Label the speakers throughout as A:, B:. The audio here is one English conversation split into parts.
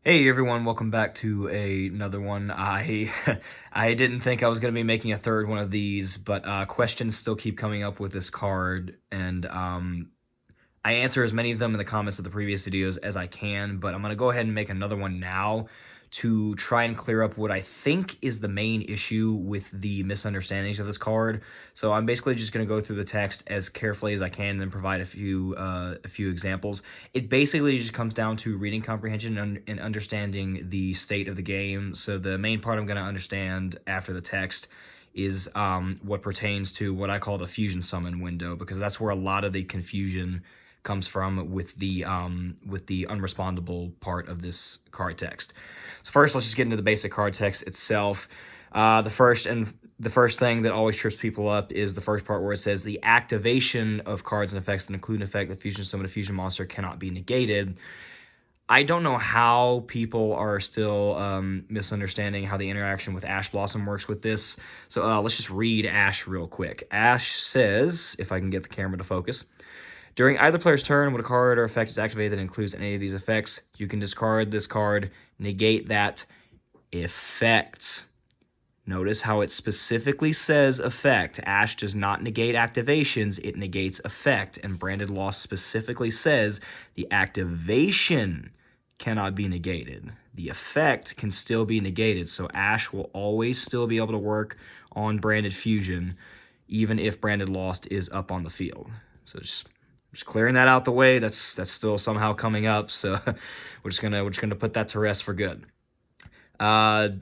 A: Hey everyone, welcome back to another one. I I didn't think I was going to be making a third one of these, but questions still keep coming up with this card, and I answer as many of them in the comments of the previous videos as I can, but I'm going to go ahead and make another one now to try and clear up what I think is the main issue with the misunderstandings of this card. So I'm basically just going to go through the text as carefully as I can and then provide a few examples. It basically just comes down to reading comprehension and understanding the state of the game. So the main part I'm going to understand after the text is what pertains to what I call the fusion summon window, because that's where a lot of the confusion comes from with the unrespondable part of this card text. So first, let's just get into the basic card text itself. The first thing that always trips people up is the first part where it says the activation of cards and effects that include an effect that fusion summon a fusion monster cannot be negated. I don't know how people are still misunderstanding how the interaction with Ash Blossom works with this. So let's just read Ash real quick. Ash says, if I can get the camera to focus, during either player's turn, when a card or effect is activated that includes any of these effects, you can discard this card, negate that effect. Notice how it specifically says effect. Ash does not negate activations, it negates effect. And Branded Lost specifically says the activation cannot be negated. The effect can still be negated, so Ash will always still be able to work on Branded Fusion, even if Branded Lost is up on the field. So just clearing that out the way. That's still somehow coming up, so we're just gonna put that to rest for good. I'll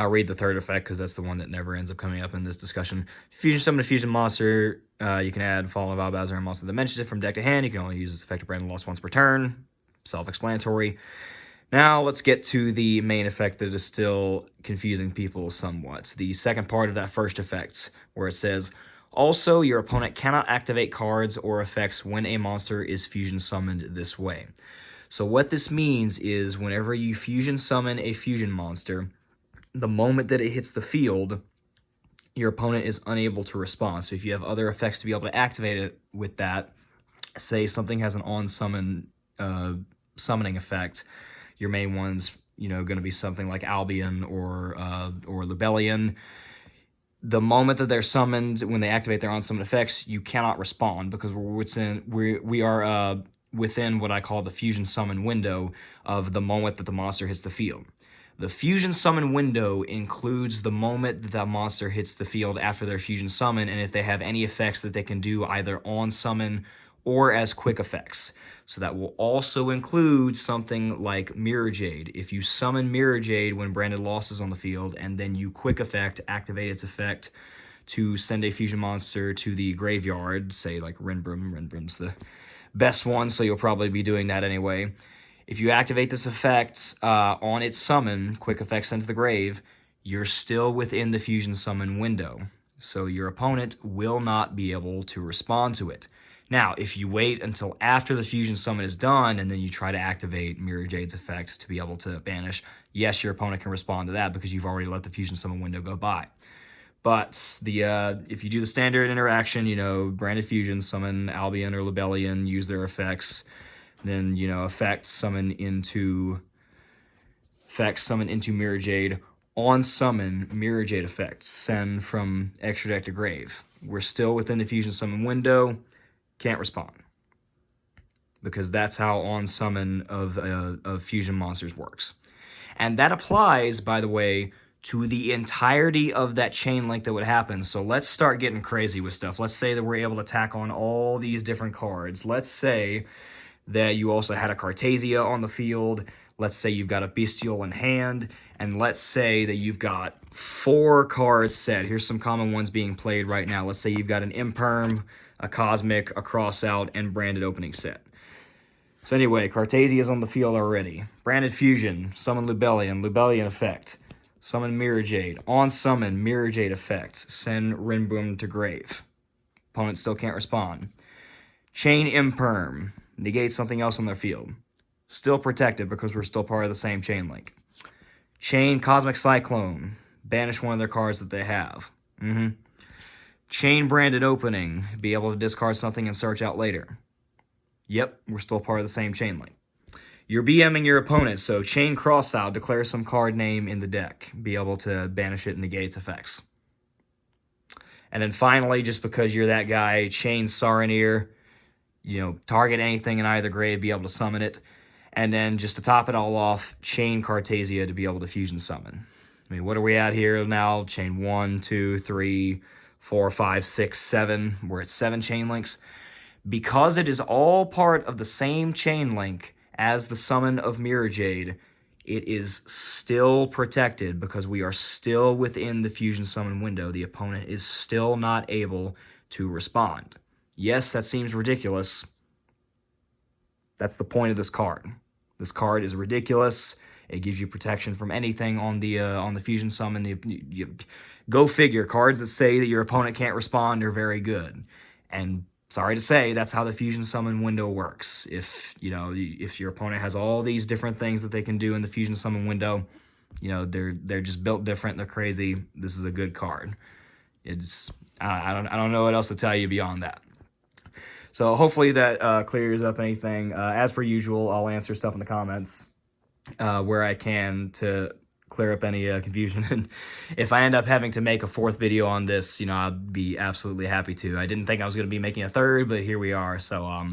A: read the third effect because that's the one that never ends up coming up in this discussion. Fusion summon a fusion monster. You can add Fallen Val Bowser and monster that mentions it from deck to hand. You can only use this effect of Branded Lost once per turn. Self-explanatory. Now let's get to the main effect that is still confusing people somewhat. The second part of that first effect, where it says, also, your opponent cannot activate cards or effects when a monster is fusion summoned this way. So what this means is whenever you fusion summon a fusion monster, the moment that it hits the field, your opponent is unable to respond. So if you have other effects to be able to activate it with that, say something has an on-summon summoning effect, your main one's going to be something like Albion or Lubellion. The moment that they're summoned, when they activate their on-summon effects, you cannot respond because we are within what I call the fusion summon window of the moment that the monster hits the field. The fusion summon window includes the moment that that monster hits the field after their fusion summon, and if they have any effects that they can do either on summon or as quick effects. So that will also include something like Mirror Jade. If you summon Mirror Jade when Branded Lost is on the field, and then you quick effect, activate its effect to send a fusion monster to the graveyard, say like Renbroom. Renbroom's the best one, so you'll probably be doing that anyway. If you activate this effect on its summon, quick effect sent to the grave, you're still within the fusion summon window. So your opponent will not be able to respond to it. Now, if you wait until after the fusion summon is done and then you try to activate Mirror Jade's effect to be able to banish, yes, your opponent can respond to that because you've already let the fusion summon window go by. But if you do the standard interaction, Branded Fusion, summon Albion or Lubellion, use their effects, then, effect summon into Mirror Jade, on summon Mirror Jade effects, send from extra deck to grave. We're still within the fusion summon window. Can't respond because that's how on summon of fusion monsters works. And that applies, by the way, to the entirety of that chain link that would happen. So let's start getting crazy with stuff. Let's say that we're able to tack on all these different cards. Let's say that you also had a Cartasia on the field. Let's say you've got a Bestial in hand. And let's say that you've got 4 cards set. Here's some common ones being played right now. Let's say you've got an Imperm, a Cosmic, a Crossout, and Branded opening set. So anyway, Cartasia is on the field already. Branded Fusion, summon Lubellion, Lubellion effect. Summon Mirror Jade. On summon, Mirror Jade effect. Send Renbroom to grave. Opponent still can't respond. Chain Imperm. Negate something else on their field. Still protected because we're still part of the same chain link. Chain Cosmic Cyclone. Banish one of their cards that they have. Chain Branded Opening. Be able to discard something and search out later. Yep, we're still part of the same chain link. You're BMing your opponent, so chain cross out, declare some card name in the deck. Be able to banish it and negate its effects. And then finally, just because you're that guy, chain Saronir, target anything in either grave, be able to summon it. And then just to top it all off, chain Cartesia to be able to fusion summon. I mean, what are we at here now? Chain 1, 2, 3, 4, 5, 6, 7. We're at 7 chain links. Because it is all part of the same chain link as the summon of Mirror Jade, it is still protected because we are still within the fusion summon window. The opponent is still not able to respond. Yes, that seems ridiculous. That's the point of this card. This card is ridiculous. It gives you protection from anything on the fusion summon. Go figure. Cards that say that your opponent can't respond are very good. And sorry to say, that's how the fusion summon window works. If your opponent has all these different things that they can do in the fusion summon window, they're just built different. They're crazy. This is a good card. I don't know what else to tell you beyond that. So hopefully that clears up anything. As per usual, I'll answer stuff in the comments where I can to clear up any confusion. And if I end up having to make a 4th video on this, I'd be absolutely happy to. I didn't think I was going to be making a 3rd, but here we are. So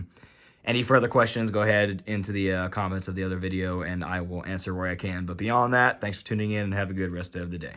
A: any further questions, go ahead into the comments of the other video, and I will answer where I can. But beyond that, thanks for tuning in, and have a good rest of the day.